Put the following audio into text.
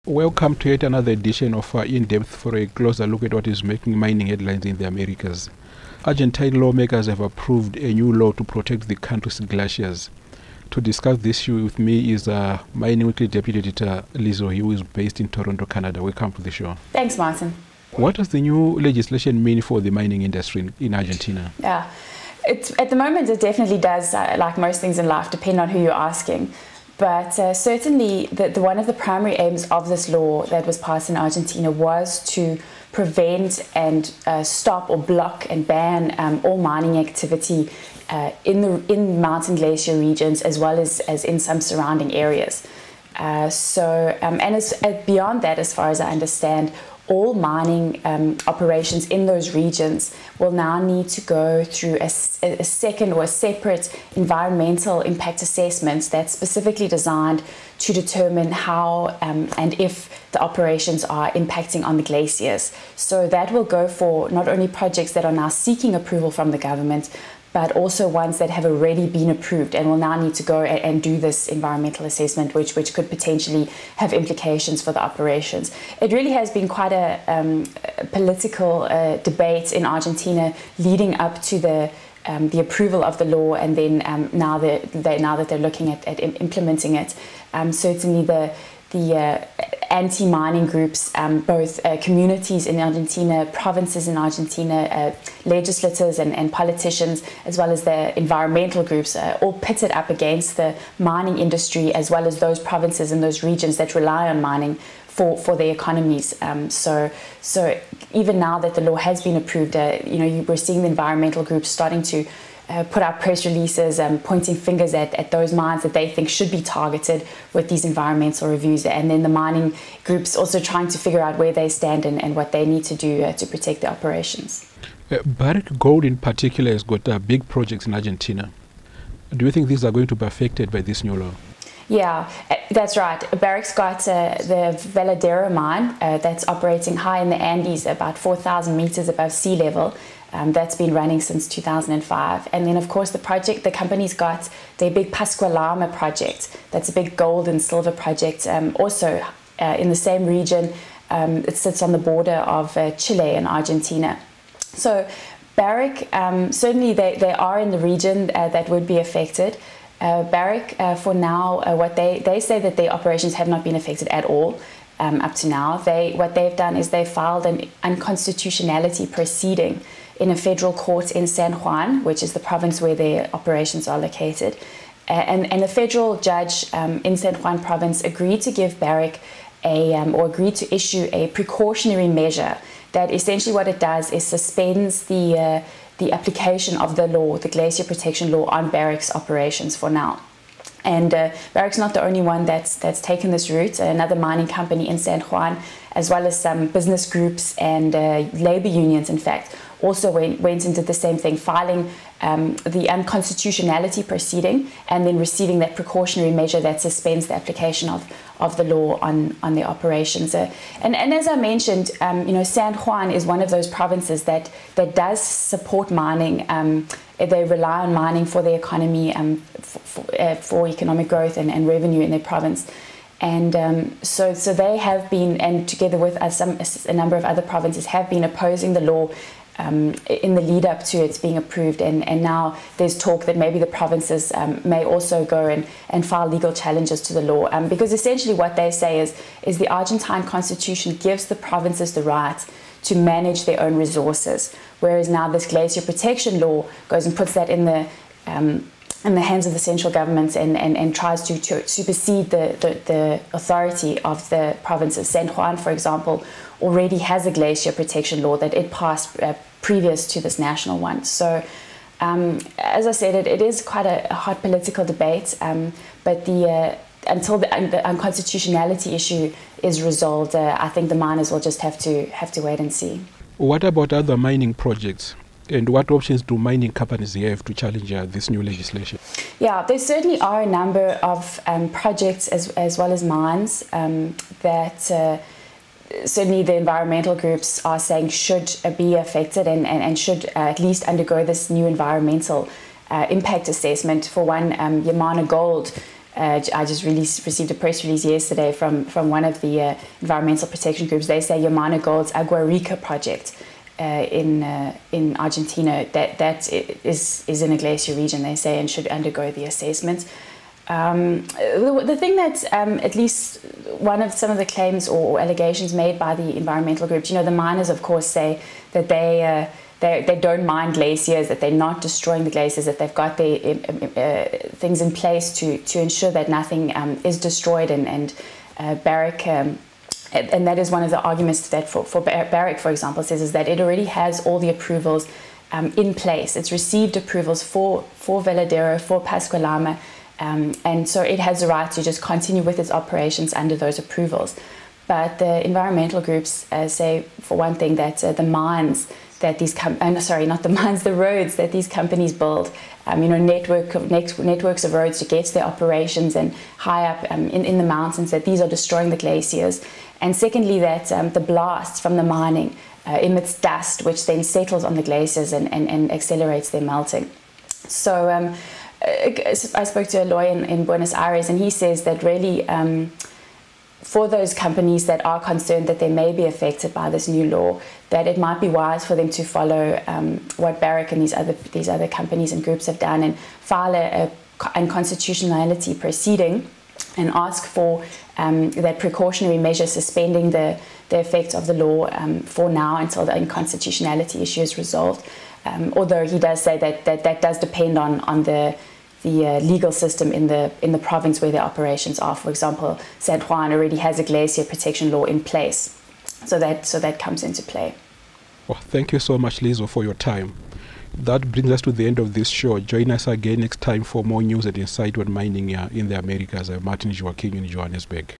Welcome to yet another edition of In Depth for a closer look at what is making mining headlines in the Americas. Argentine lawmakers have approved a new law to protect the country's glaciers. To discuss this issue with me is Mining Weekly Deputy Editor Lizzo, who is based in Toronto, Canada. Welcome to the show. Thanks, Martin. What does the new legislation mean for the mining industry in Argentina? Yeah, at the moment it definitely does, like most things in life, depend on who you're asking. But certainly one of the primary aims of this law that was passed in Argentina was to prevent and stop or block and ban all mining activity in mountain glacier regions as well as in some surrounding areas. Beyond that, as far as I understand, all mining operations in those regions will now need to go through a second or a separate environmental impact assessment that's specifically designed to determine how and if the operations are impacting on the glaciers. So that will go for not only projects that are now seeking approval from the government, but also ones that have already been approved and will now need to go and do this environmental assessment, which could potentially have implications for the operations. It really has been quite a political debate in Argentina leading up to the approval of the law, and then now that they're looking at implementing it. Certainly the anti-mining groups, both communities in Argentina, provinces in Argentina, legislators and politicians, as well as the environmental groups, all pitted up against the mining industry, as well as those provinces and those regions that rely on mining for their economies. So even now that the law has been approved, we're seeing the environmental groups starting to put out press releases pointing fingers at those mines that they think should be targeted with these environmental reviews, and then the mining groups also trying to figure out where they stand and what they need to do to protect the operations. Barrick Gold in particular has got big projects in Argentina. Do you think these are going to be affected by this new law? Yeah, that's right. Barrick's got the Veladero mine that's operating high in the Andes, about 4,000 meters above sea level. That's been running since 2005. And then, of course, the company's got their big Pascua-Lama project. That's a big gold and silver project, also in the same region. It sits on the border of Chile and Argentina. So Barrick, certainly they are in the region that would be affected. Barrick, for now, what they say that their operations have not been affected at all up to now. What they've done is they filed an unconstitutionality proceeding in a federal court in San Juan, which is the province where their operations are located. And the federal judge in San Juan province agreed to give Barrick or agreed to issue a precautionary measure that essentially what it does is suspends the application of the law, the glacier protection law, on Barrick's operations for now. And Barrick's not the only one that's taken this route. Another mining company in San Juan, as well as some business groups and labor unions, in fact, also went and did the same thing, filing the unconstitutionality proceeding and then receiving that precautionary measure that suspends the application of the law on their operations. And as I mentioned, San Juan is one of those provinces that does support mining. They rely on mining for their economy, for economic growth and revenue in their province. And so they have been, and together with a number of other provinces, have been opposing the law in the lead up to its being approved, and now there's talk that maybe the provinces may also go and file legal challenges to the law, because essentially what they say is the Argentine constitution gives the provinces the right to manage their own resources, whereas now this glacier protection law goes and puts that in the hands of the central government and tries to supersede the authority of the provinces. San Juan, for example, already has a glacier protection law that it passed previous to this national one. So, as I said, it is quite a hot political debate, but until the unconstitutionality issue is resolved, I think the miners will just have to wait and see. What about other mining projects? And what options do mining companies have to challenge this new legislation? Yeah, there certainly are a number of projects as well as mines that certainly the environmental groups are saying should be affected and should at least undergo this new environmental impact assessment. For one, Yamana Gold I just received a press release yesterday from one of the environmental protection groups. They say Yamana Gold's Agua Rica project in Argentina that is in a glacier region, they say, and should undergo the assessment. The thing that at least some of the claims or allegations made by the environmental groups, the miners of course say that they don't mine glaciers, that they're not destroying the glaciers, that they've got the things in place to ensure that nothing is destroyed, and Barrick, and that is one of the arguments that for Barrick, for example, says is that it already has all the approvals in place. It's received approvals for Veladero, for Pascua-Lama, and so it has the right to just continue with its operations under those approvals. But the environmental groups say, for one thing, that the mines that these the roads that these companies build, networks of roads to get to their operations and high up in the mountains, that these are destroying the glaciers. And secondly, that the blasts from the mining emits dust, which then settles on the glaciers and accelerates their melting. So I spoke to a lawyer in Buenos Aires, and he says that really for those companies that are concerned that they may be affected by this new law, that it might be wise for them to follow what Barrick and these other companies and groups have done, and file a unconstitutionality proceeding and ask for that precautionary measure suspending the effect of the law for now until the unconstitutionality issue is resolved. Although he does say that does depend on the legal system in the province where their operations are. For example, San Juan already has a glacier protection law in place, so that comes into play. Well, thank you so much, Lizo, for your time. That brings us to the end of this show. Join us again next time for more news and insight on mining in the Americas. I'm Martin Joaquin in Johannesburg.